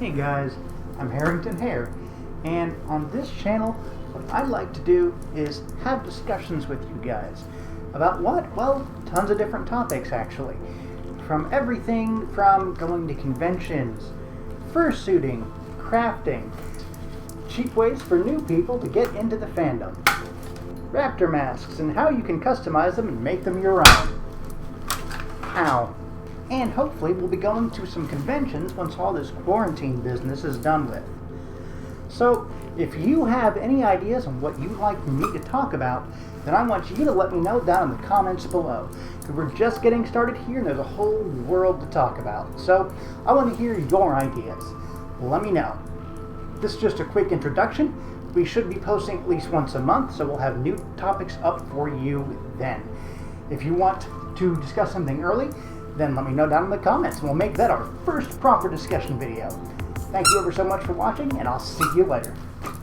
Hey guys, I'm Harrington Hare, and on this channel, what I like to do is have discussions with you guys. About what? Well, tons of different topics actually. From everything from going to conventions, fursuiting, crafting, cheap ways for new people to get into the fandom, raptor masks and how you can customize them and make them your own. Ow. And hopefully we'll be going to some conventions once all this quarantine business is done with. So, if you have any ideas on what you'd like me to talk about, then I want you to let me know down in the comments below. Because we're just getting started here and there's a whole world to talk about. So, I want to hear your ideas. Let me know. This is just a quick introduction. We should be posting at least once a month, so we'll have new topics up for you then. If you want to discuss something early, then let me know down in the comments and we'll make that our first proper discussion video. Thank you ever so much for watching, and I'll see you later.